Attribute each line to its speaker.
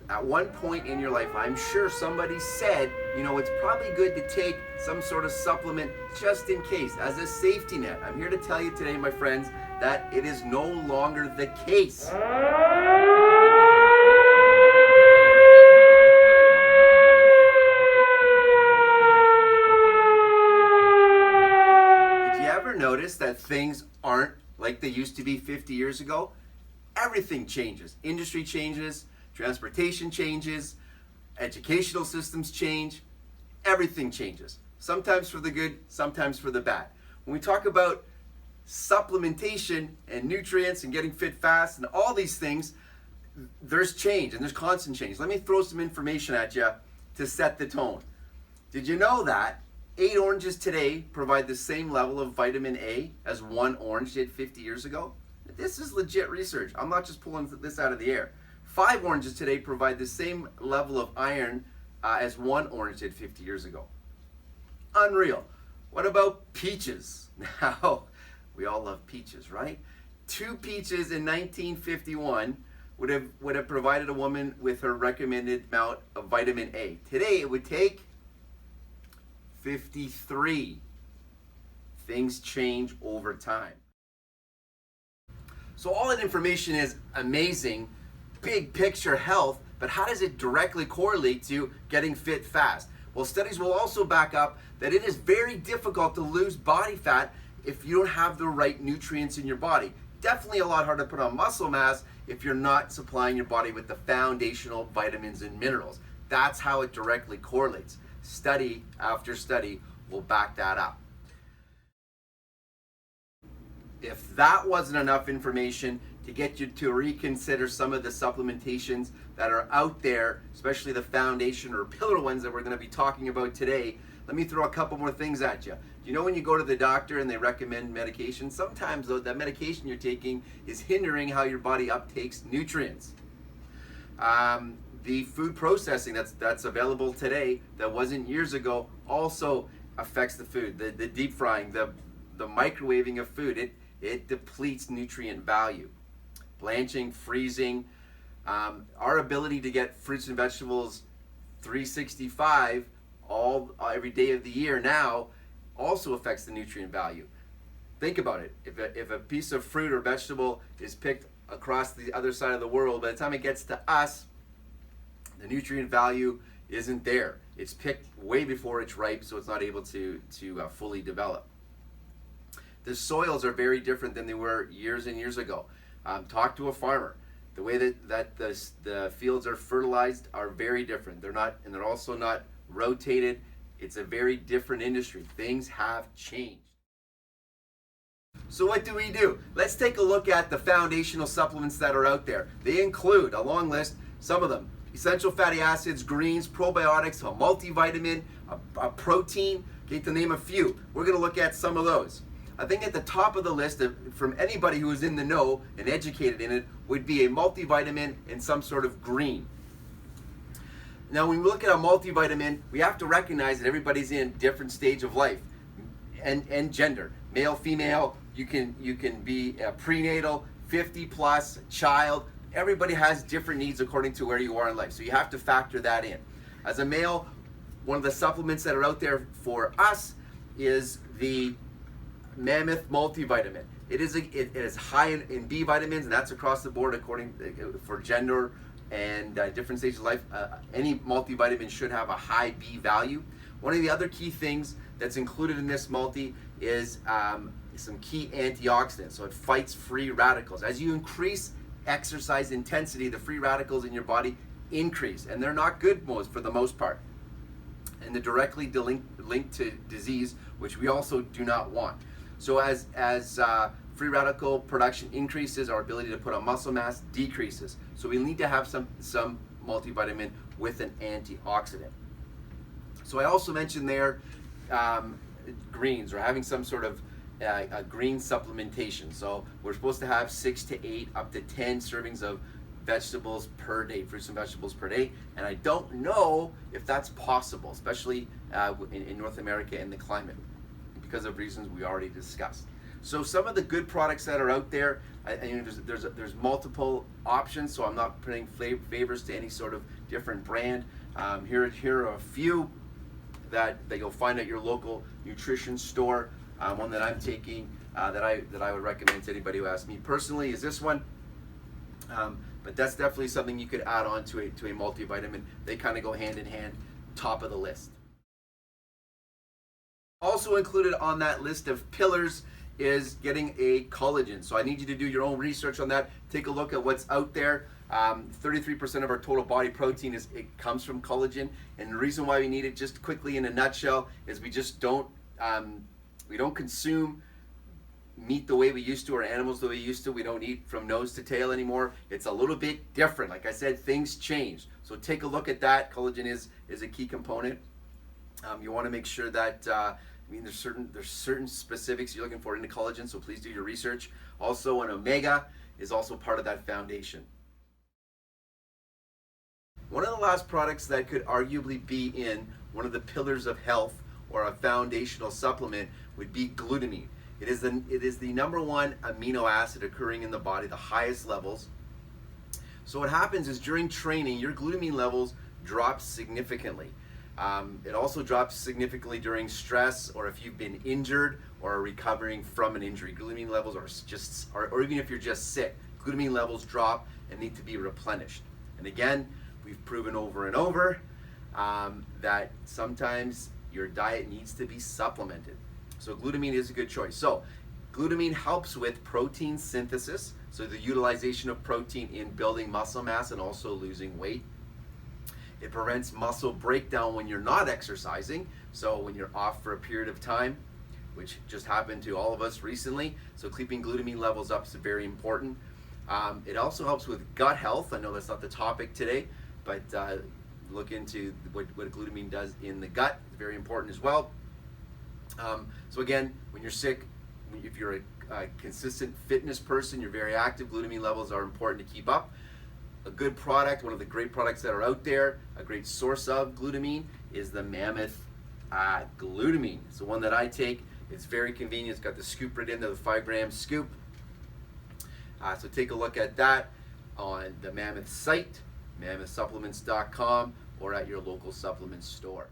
Speaker 1: at one point in your life, I'm sure somebody said, you know, it's probably good to take some sort of supplement just in case, as a safety net. I'm here to tell you today, my friends, that it is no longer the case. Did you ever notice that things aren't like they used to be 50 years ago? Everything changes. Industry changes, transportation changes, educational systems change, everything changes. Sometimes for the good, sometimes for the bad. When we talk about supplementation and nutrients and getting fit fast and all these things, there's change and there's constant change. Let me throw some information at you to set the tone. Did you know that 8 oranges today provide the same level of vitamin A as 1 orange did 50 years ago? This is legit research. I'm not just pulling this out of the air. 5 oranges today provide the same level of iron as 1 orange did 50 years ago. Unreal. What about peaches? Now, we all love peaches, right? 2 peaches in 1951 would have provided a woman with her recommended amount of vitamin A. Today, it would take 53. Things change over time. So all that information is amazing, big picture health, but how does it directly correlate to getting fit fast? Well, studies will also back up that it is very difficult to lose body fat if you don't have the right nutrients in your body. Definitely a lot harder to put on muscle mass if you're not supplying your body with the foundational vitamins and minerals. That's how it directly correlates. Study after study will back that up. If that wasn't enough information to get you to reconsider some of the supplementations that are out there, especially the foundation or pillar ones that we're going to be talking about today, let me throw a couple more things at you. You know, when you go to the doctor and they recommend medication, sometimes though that medication you're taking is hindering how your body uptakes nutrients. The food processing that's available today that wasn't years ago also affects the food. The deep frying, the microwaving of food, it depletes nutrient value. Blanching, freezing, our ability to get fruits and vegetables 365 every day of the year now also affects the nutrient value. Think about it. If a piece of fruit or vegetable is picked across the other side of the world, by the time it gets to us, the nutrient value isn't there. It's picked way before it's ripe, so it's not able to fully develop. The soils are very different than they were years and years ago. Talk to a farmer. The way that the fields are fertilized are very different. They're also not rotated. It's a very different industry. Things have changed. So what do? Let's take a look at the foundational supplements that are out there. They include a long list, some of them: essential fatty acids, greens, probiotics, a multivitamin, a protein, okay, to name a few. We're going to look at some of those. I think at the top of the list, from anybody who is in the know and educated in it, would be a multivitamin and some sort of green. Now, when we look at a multivitamin, we have to recognize that everybody's in a different stage of life and gender. Male, female, you can be prenatal, 50 plus, child. Everybody has different needs according to where you are in life. So you have to factor that in. As a male, one of the supplements that are out there for us is the Mammoth Multivitamin. It is high in B vitamins, and that's across the board for gender and different stages of life. Any multivitamin should have a high B value. One of the other key things that's included in this multi is some key antioxidants. So it fights free radicals. As you increase exercise intensity, the free radicals in your body increase, and they're not good for the most part. And they're directly linked to disease, which we also do not want. So as free radical production increases, our ability to put on muscle mass decreases. So we need to have some multivitamin with an antioxidant. So I also mentioned there greens, or having some sort of a green supplementation. So we're supposed to have 6 to 8 up to 10 servings of vegetables per day, fruits and vegetables per day. And I don't know if that's possible, especially in North America and the climate, because of reasons we already discussed. So some of the good products that are out there, there's multiple options, so I'm not putting favors to any sort of different brand. Here are a few that you'll find at your local nutrition store. One that I'm taking that I would recommend to anybody who asks me personally is this one. But that's definitely something you could add on to a multivitamin. They kind of go hand in hand, top of the list. Also included on that list of pillars is getting a collagen. So I need you to do your own research on that. Take a look at what's out there. 33% of our total body protein comes from collagen, and the reason why we need it, just quickly in a nutshell, is we just don't consume meat the way we used to, or animals the way we used to. We don't eat from nose to tail anymore. It's a little bit different. Like I said, things change. So take a look at that. Collagen is a key component. You want to make sure that there's certain specifics you're looking for in the collagen, so please do your research. Also, an omega is also part of that foundation. One of the last products that could arguably be in one of the pillars of health or a foundational supplement would be glutamine. It is the number one amino acid occurring in the body, the highest levels. So what happens is during training, your glutamine levels drop significantly. It also drops significantly during stress, or if you've been injured or are recovering from an injury. Glutamine levels or even if you're just sick, glutamine levels drop and need to be replenished. And again, we've proven over and over that sometimes your diet needs to be supplemented. So glutamine is a good choice. So glutamine helps with protein synthesis, so the utilization of protein in building muscle mass and also losing weight. It prevents muscle breakdown when you're not exercising, so when you're off for a period of time, which just happened to all of us recently. So keeping glutamine levels up is very important. It also helps with gut health. I know that's not the topic today, but look into what glutamine does in the gut. It's very important as well. So again, when you're sick, if you're a consistent fitness person, you're very active, glutamine levels are important to keep up. A good product, one of the great products that are out there, a great source of glutamine is the Mammoth Glutamine. It's the one that I take. It's very convenient. It's got the scoop right in there, the 5-gram scoop. So take a look at that on the Mammoth site, mammothsupplements.com, or at your local supplement store.